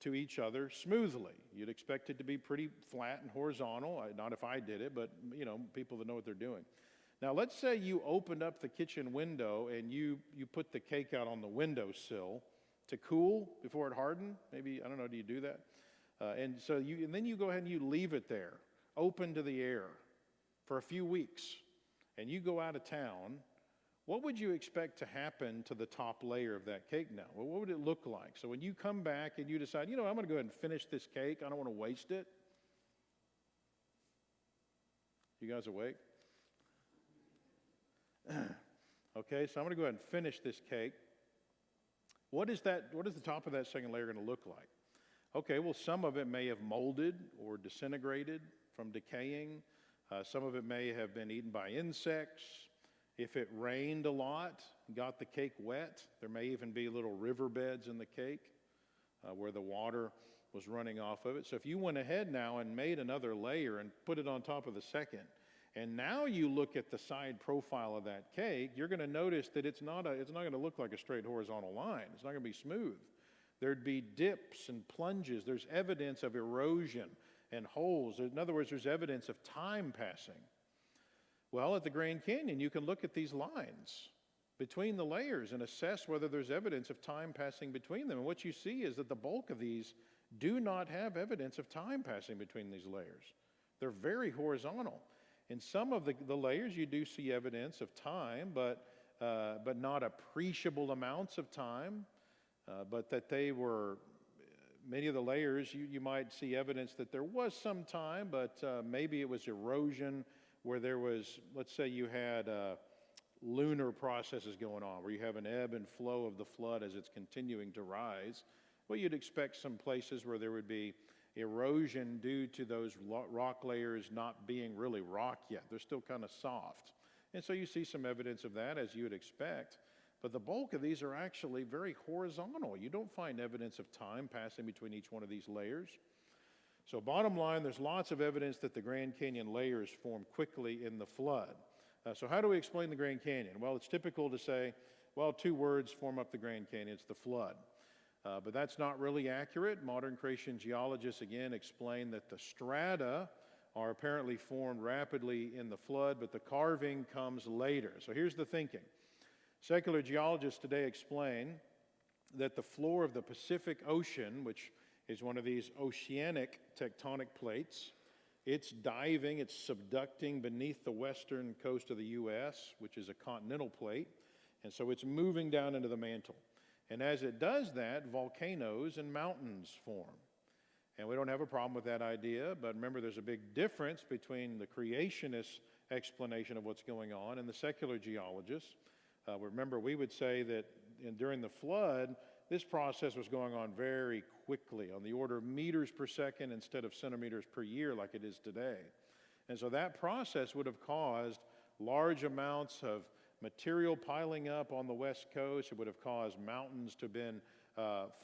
to each other smoothly. You'd expect it to be pretty flat and horizontal. Not if I did it, but people that know what they're doing. Now let's say you opened up the kitchen window and you put the cake out on the windowsill to cool before it hardened. Maybe, I don't know, do you do that? And then you go ahead and you leave it there, open to the air, for a few weeks, and you go out of town. What would you expect to happen to the top layer of that cake now? Well, what would it look like? So when you come back and you decide, I'm going to go ahead and finish this cake, I don't want to waste it. You guys awake? Okay, so I'm going to go ahead and finish this cake. What is the top of that second layer going to look like? Okay, well, some of it may have molded or disintegrated from decaying. Some of it may have been eaten by insects. If it rained a lot, got the cake wet, there may even be little riverbeds in the cake where the water was running off of it. So if you went ahead now and made another layer and put it on top of the second, and now you look at the side profile of that cake, you're going to notice that it's not going to look like a straight horizontal line. It's not going to be smooth. There'd be dips and plunges. There's evidence of erosion and holes. In other words, there's evidence of time passing. Well, at the Grand Canyon, you can look at these lines between the layers and assess whether there's evidence of time passing between them. And what you see is that the bulk of these do not have evidence of time passing between these layers. They're very horizontal. In some of the layers, you do see evidence of time, but not appreciable amounts of time, but that they were... Many of the layers, you might see evidence that there was some time, but maybe it was erosion where there was, let's say you had lunar processes going on, where you have an ebb and flow of the flood as it's continuing to rise. Well, you'd expect some places where there would be erosion due to those rock layers not being really rock yet. They're still kind of soft. And so you see some evidence of that, as you would expect. But the bulk of these are actually very horizontal. You don't find evidence of time passing between each one of these layers. So bottom line, there's lots of evidence that the Grand Canyon layers formed quickly in the flood. So how do we explain the Grand Canyon? Well, it's typical to say, well, two words form up the Grand Canyon. It's the flood. But that's not really accurate. Modern creation geologists, again, explain that the strata are apparently formed rapidly in the flood, but the carving comes later. So here's the thinking. Secular geologists today explain that the floor of the Pacific Ocean, which is one of these oceanic tectonic plates, it's diving, it's subducting beneath the western coast of the U.S., which is a continental plate, and so it's moving down into the mantle. And as it does that, volcanoes and mountains form. And we don't have a problem with that idea, but remember there's a big difference between the creationist explanation of what's going on and the secular geologists. Remember, we would say that during the flood, this process was going on very quickly, on the order of meters per second instead of centimeters per year like it is today. And so that process would have caused large amounts of material piling up on the west coast. It would have caused mountains to have been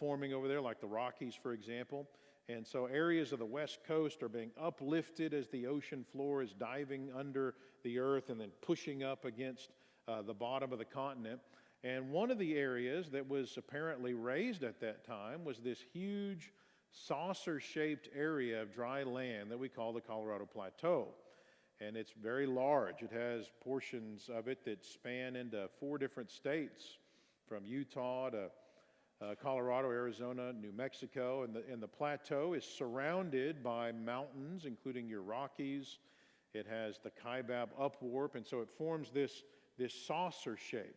forming over there, like the Rockies, for example. And so areas of the west coast are being uplifted as the ocean floor is diving under the earth and then pushing up against the bottom of the continent. And one of the areas that was apparently raised at that time was this huge saucer-shaped area of dry land that we call the Colorado Plateau. and it's very large. It has portions of it that span into 4 different states, from Utah to Colorado, Arizona, New Mexico, and the plateau is surrounded by mountains, including your Rockies. It has the Kaibab upwarp, and so it forms this saucer shape.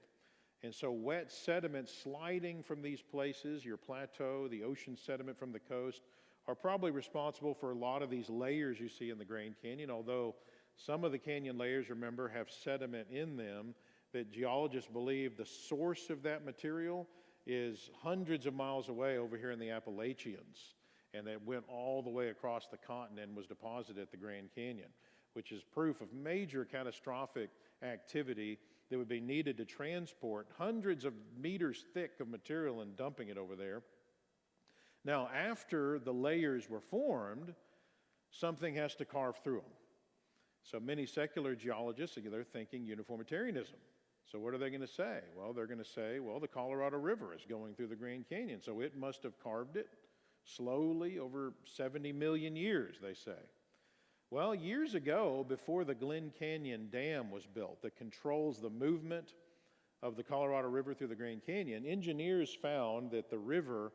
And so wet sediment sliding from these places, your plateau, the ocean sediment from the coast, are probably responsible for a lot of these layers you see in the Grand Canyon, although some of the canyon layers, remember, have sediment in them that geologists believe the source of that material is hundreds of miles away over here in the Appalachians, and that went all the way across the continent and was deposited at the Grand Canyon, which is proof of major catastrophic activity that would be needed to transport hundreds of meters thick of material and dumping it over there. Now, after the layers were formed, something has to carve through them. So many secular geologists, they're thinking uniformitarianism. So what are they going to say? Well, they're going to say, well, the Colorado River is going through the Grand Canyon, so it must have carved it slowly over 70 million years, they say. Well, years ago, before the Glen Canyon Dam was built that controls the movement of the Colorado River through the Grand Canyon, engineers found that the river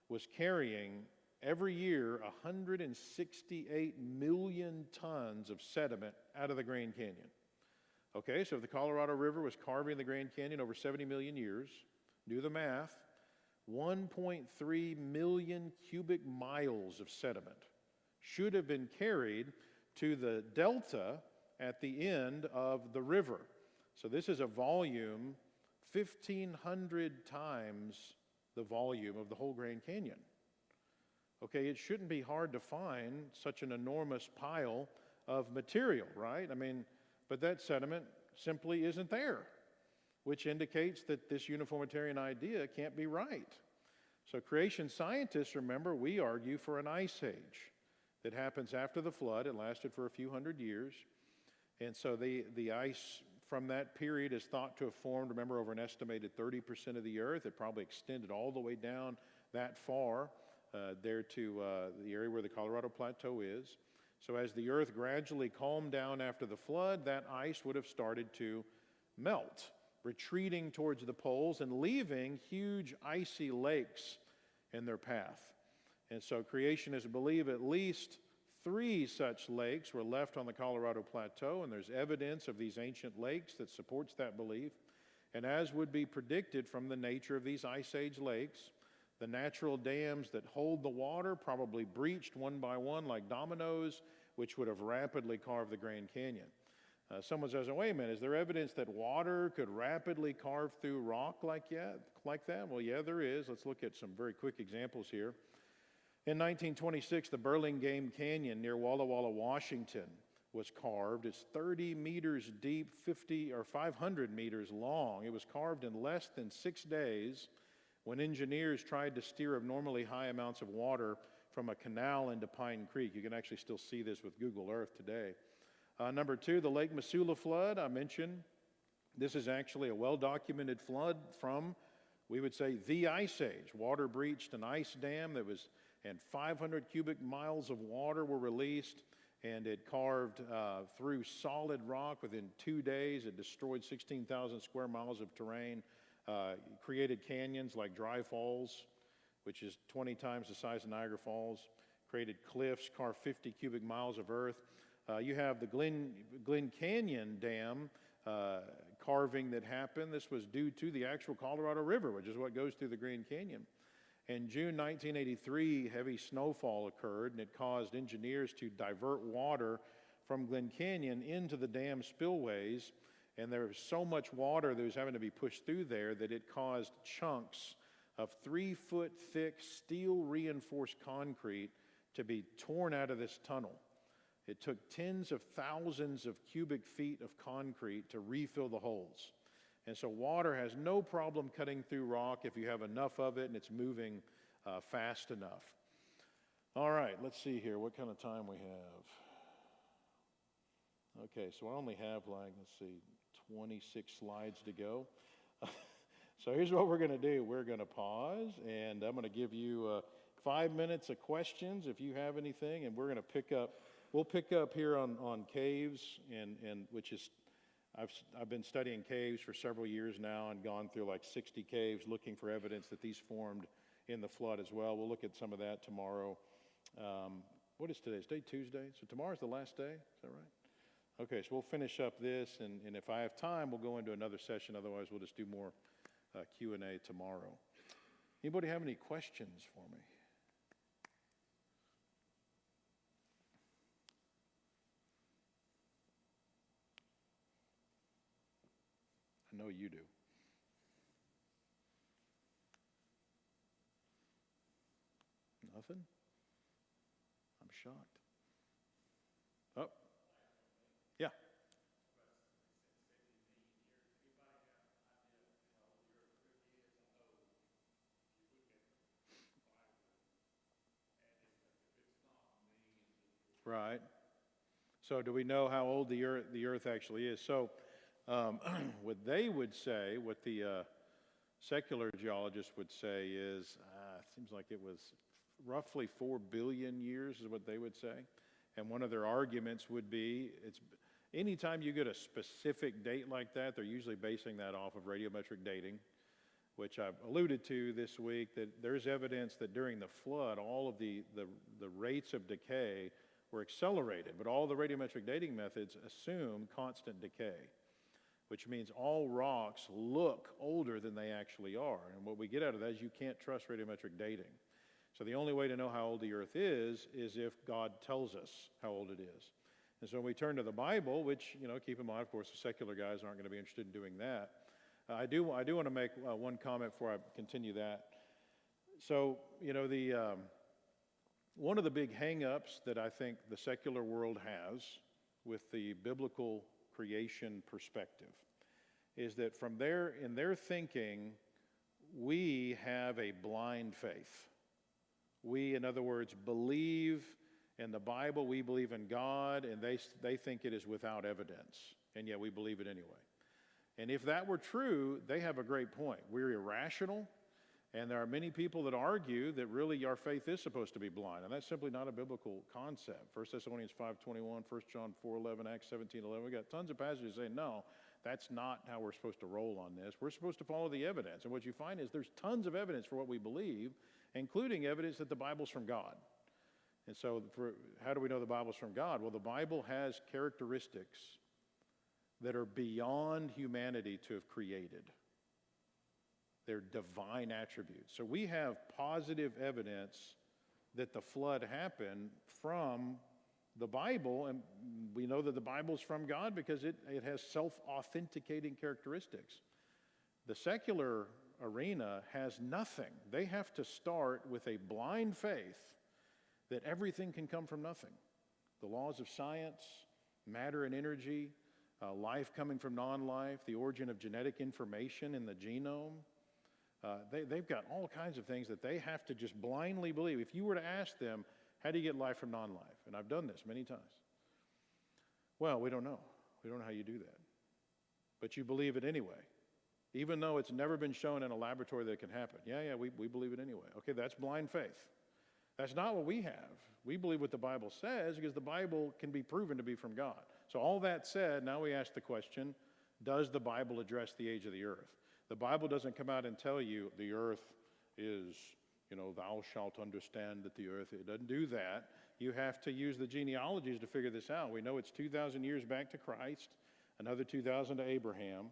was carrying every year 168 million tons of sediment out of the Grand Canyon. Okay, so if the Colorado River was carving the Grand Canyon over 70 million years, do the math, 1.3 million cubic miles of sediment should have been carried to the delta at the end of the river. So this is a volume 1,500 times the volume of the whole Grand Canyon. Okay, it shouldn't be hard to find such an enormous pile of material, right? I mean, but that sediment simply isn't there, which indicates that this uniformitarian idea can't be right. So creation scientists, remember, we argue for an ice age that happens after the flood. It lasted for a few hundred years. And so the ice from that period is thought to have formed, remember, over an estimated 30% of the earth. It probably extended all the way down that far there to the area where the Colorado Plateau is. So as the earth gradually calmed down after the flood, that ice would have started to melt, retreating towards the poles and leaving huge icy lakes in their path. And so creationists believe at least 3 such lakes were left on the Colorado Plateau, and there's evidence of these ancient lakes that supports that belief. And as would be predicted from the nature of these Ice Age lakes, the natural dams that hold the water probably breached one by one like dominoes, which would have rapidly carved the Grand Canyon. Someone says, oh, wait a minute, is there evidence that water could rapidly carve through rock like that? Well, yeah, there is. Let's look at some very quick examples here. In 1926, the Burlingame Canyon near Walla Walla, Washington was carved. It's 30 meters deep, 50 or 500 meters long. It was carved in less than 6 days when engineers tried to steer abnormally high amounts of water from a canal into Pine Creek. You can actually still see this with Google Earth today. Number 2, the Lake Missoula flood I mentioned. This is actually a well-documented flood from, we would say, the Ice Age. Water breached an ice dam and 500 cubic miles of water were released, and it carved through solid rock within 2 days. It destroyed 16,000 square miles of terrain, created canyons like Dry Falls, which is 20 times the size of Niagara Falls, created cliffs, carved 50 cubic miles of earth. You have the Glen Canyon Dam carving that happened. This was due to the actual Colorado River, which is what goes through the Grand Canyon. In June 1983, heavy snowfall occurred, and it caused engineers to divert water from Glen Canyon into the dam spillways. And there was so much water that was having to be pushed through there that it caused chunks of 3-foot thick steel reinforced concrete to be torn out of this tunnel. It took tens of thousands of cubic feet of concrete to refill the holes. And so water has no problem cutting through rock if you have enough of it and it's moving fast enough. All right, let's see here what kind of time we have. Okay, so I only have 26 slides to go. So here's what we're going to do. We're going to pause, and I'm going to give you 5 minutes of questions if you have anything, and we're going to pick up we'll pick up here on caves, and which is, I've been studying caves for several years now and gone through like 60 caves looking for evidence that these formed in the flood as well. We'll look at some of that tomorrow. What is today? It's day Tuesday, so tomorrow's the last day, is that right? Okay, so we'll finish up this, and if I have time, we'll go into another session. Otherwise, we'll just do more Q&A tomorrow. Anybody have any questions for me? I know you do. Nothing? I'm shocked. Oh, yeah. Right. So do we know how old the Earth actually is? So what they would say, what the secular geologists would say is, it seems like it was roughly 4 billion years is what they would say. And one of their arguments would be, it's anytime you get a specific date like that, they're usually basing that off of radiometric dating, which I've alluded to this week, that there's evidence that during the flood, all of the rates of decay were accelerated, but all the radiometric dating methods assume constant decay, which means all rocks look older than they actually are. And what we get out of that is you can't trust radiometric dating. So the only way to know how old the Earth is if God tells us how old it is. And so when we turn to the Bible, which, keep in mind, of course, the secular guys aren't going to be interested in doing that. I do want to make one comment before I continue that. So, one of the big hang-ups that I think the secular world has with the biblical creation perspective is that in their thinking, we have a blind faith. We, in other words, believe in the Bible, we believe in God, and they think it is without evidence, and yet we believe it anyway. And if that were true, they have a great point. We're irrational. And there are many people that argue that really our faith is supposed to be blind, and that's simply not a biblical concept. 1 Thessalonians 5:21, 1 John 4:11, Acts 17:11. We got tons of passages saying, no, that's not how we're supposed to roll on this. We're supposed to follow the evidence. And what you find is there's tons of evidence for what we believe, including evidence that the Bible's from God. And so how do we know the Bible's from God? Well, the Bible has characteristics that are beyond humanity to have created. They're divine attributes. So we have positive evidence that the flood happened from the Bible, and we know that the Bible's from God because it has self-authenticating characteristics. The secular arena has nothing. They have to start with a blind faith that everything can come from nothing. The laws of science, matter and energy, life coming from non-life, the origin of genetic information in the genome. They've got all kinds of things that they have to just blindly believe. If you were to ask them, how do you get life from non-life? And I've done this many times. Well, we don't know. We don't know how you do that. But you believe it anyway. Even though it's never been shown in a laboratory that it can happen. Yeah, we believe it anyway. Okay, that's blind faith. That's not what we have. We believe what the Bible says because the Bible can be proven to be from God. So all that said, now we ask the question, does the Bible address the age of the earth? The Bible doesn't come out and tell you the earth is, thou shalt understand that the earth, it doesn't do that. You have to use the genealogies to figure this out. We know it's 2,000 years back to Christ, another 2,000 to Abraham.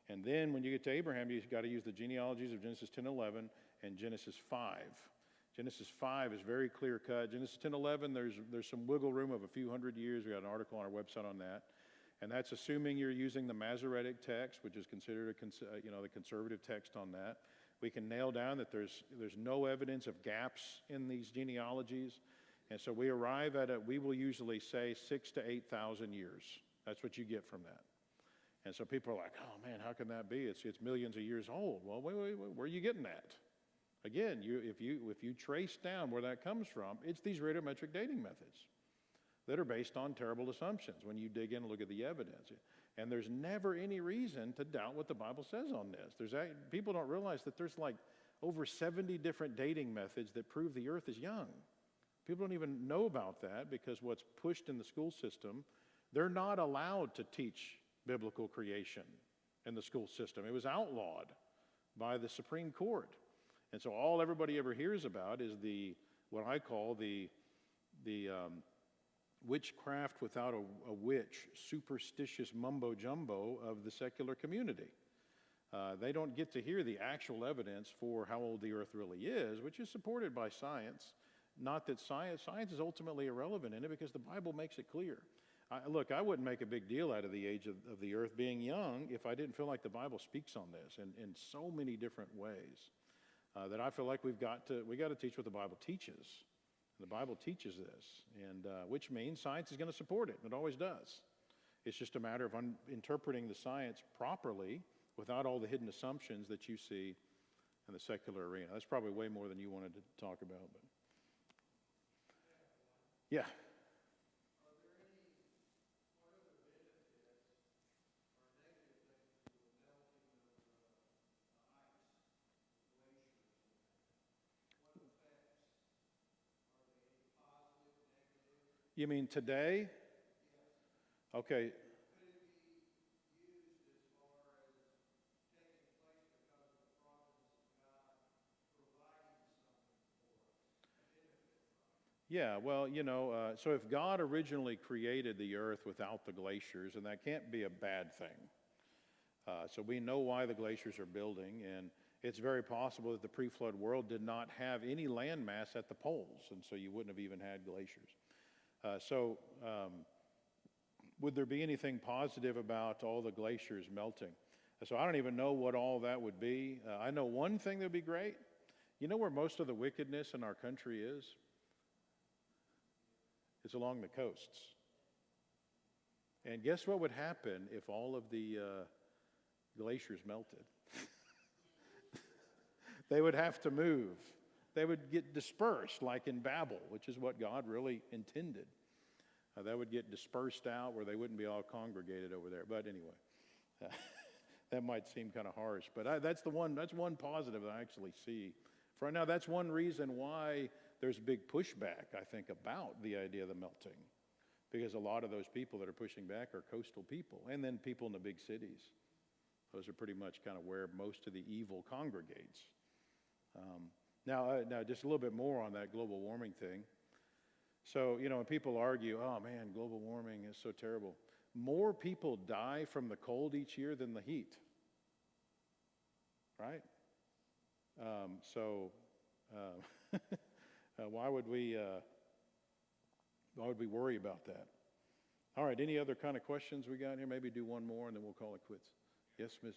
And then when you get to Abraham, you've got to use the genealogies of Genesis 10:11 and Genesis 5. Genesis 5 is very clear cut. Genesis 10:11, there's some wiggle room of a few hundred years. We got an article on our website on that. And that's assuming you're using the Masoretic text, which is considered the conservative text on that. We can nail down that there's no evidence of gaps in these genealogies. And so we arrive at we will usually say 6,000 to 8,000 years. That's what you get from that. And so people are like, oh man, how can that be? It's millions of years old. Well, wait, where are you getting that? Again, if you trace down where that comes from, it's these radiometric dating methods that are based on terrible assumptions when you dig in and look at the evidence. And there's never any reason to doubt what the Bible says on this. People don't realize that there's like over 70 different dating methods that prove the earth is young. People don't even know about that because what's pushed in the school system, they're not allowed to teach biblical creation in the school system. It was outlawed by the Supreme Court. And so all everybody ever hears about is what I call the witchcraft without a witch, superstitious mumbo jumbo of the secular community. They don't get to hear the actual evidence for how old the earth really is, which is supported by science. Not that science is ultimately irrelevant in it because the Bible makes it clear. Look, I wouldn't make a big deal out of the age of the earth being young if I didn't feel like the Bible speaks on this in so many different ways that I feel like we got to teach what the Bible teaches. The Bible teaches this, and which means science is going to support it. It always does. It's just a matter of interpreting the science properly without all the hidden assumptions that you see in the secular arena. That's probably way more than you wanted to talk about, but yeah. You mean today? Okay. Yeah, well, so if God originally created the earth without the glaciers, and that can't be a bad thing. So we know why the glaciers are building, and it's very possible that the pre-flood world did not have any land mass at the poles, and so you wouldn't have even had glaciers. Would there be anything positive about all the glaciers melting? So I don't even know what all that would be. I know one thing that would be great. You know where most of the wickedness in our country is? It's along the coasts. And guess what would happen if all of the glaciers melted? They would have to move. They would get dispersed like in Babel, which is what God really intended. That would get dispersed out where they wouldn't be all congregated over there. But anyway, that might seem kind of harsh. But that's one positive that I actually see. For right now, that's one reason why there's big pushback, I think, about the idea of the melting. Because a lot of those people that are pushing back are coastal people, and then people in the big cities. Those are pretty much kind of where most of the evil congregates. Now, just a little bit more on that global warming thing. So, when people argue, oh man, global warming is so terrible. More people die from the cold each year than the heat, right? Why would we worry about that? All right, any other kind of questions we got here? Maybe do one more and then we'll call it quits. Yes, Miss?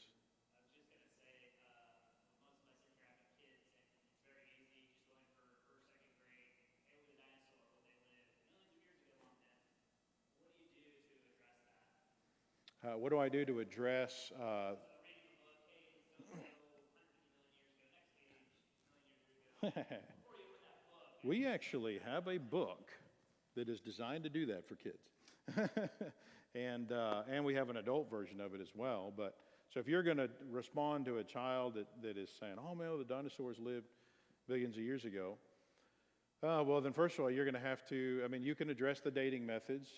What do I do to address? We actually have a book that is designed to do that for kids, and we have an adult version of it as well. But so if you're going to respond to a child that is saying, "Oh man, the dinosaurs lived billions of years ago," well then first of all you're going to have to. I mean, you can address the dating methods,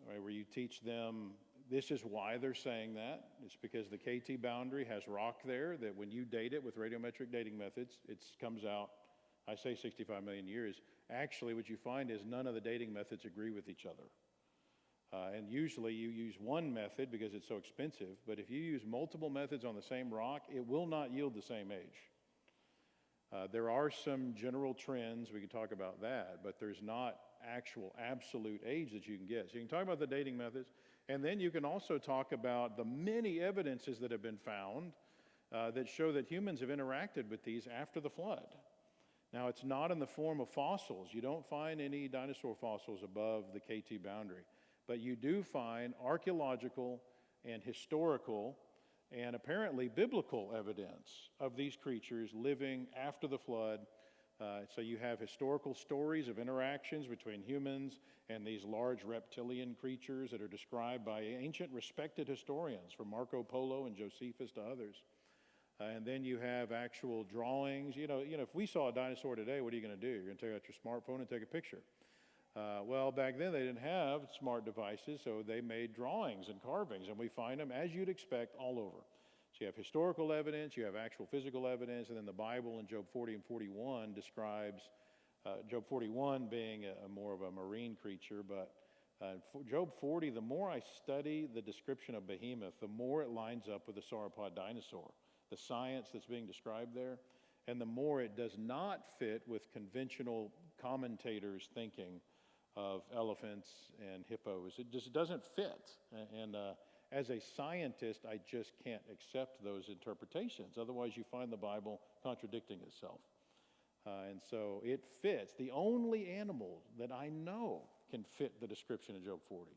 right, where you teach them. This is why they're saying that. It's because the KT boundary has rock there that when you date it with radiometric dating methods, it comes out, I say 65 million years. Actually, what you find is none of the dating methods agree with each other. And usually you use one method because it's so expensive, but if you use multiple methods on the same rock, it will not yield the same age. There are some general trends, we can talk about that, but there's not actual absolute age that you can get. So you can talk about the dating methods, and then you can also talk about the many evidences that have been found that show that humans have interacted with these after the flood. Now, it's not in the form of fossils. You don't find any dinosaur fossils above the KT boundary, but you do find archaeological and historical and apparently biblical evidence of these creatures living after the flood. So you have historical stories of interactions between humans and these large reptilian creatures that are described by ancient respected historians, from Marco Polo and Josephus to others. And then you have actual drawings. If we saw a dinosaur today, what are you going to do? You're going to take out your smartphone and take a picture. Well, back then they didn't have smart devices, so they made drawings and carvings, and we find them, as you'd expect, all over. So you have historical evidence, you have actual physical evidence, and then the Bible in Job 40 and 41 describes Job 41 being more of a marine creature, but Job 40, the more I study the description of behemoth, the more it lines up with the sauropod dinosaur, the science that's being described there, and the more it does not fit with conventional commentators' thinking of elephants and hippos. It just doesn't fit. And as a scientist, I just can't accept those interpretations. Otherwise, you find the Bible contradicting itself. And so it fits. The only animal that I know can fit the description of Job 40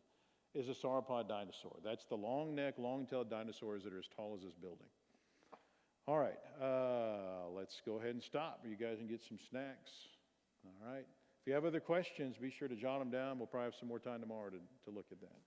is a sauropod dinosaur. That's the long-necked, long-tailed dinosaurs that are as tall as this building. All right, let's go ahead and stop. You guys can get some snacks. All right. If you have other questions, be sure to jot them down. We'll probably have some more time tomorrow to look at that.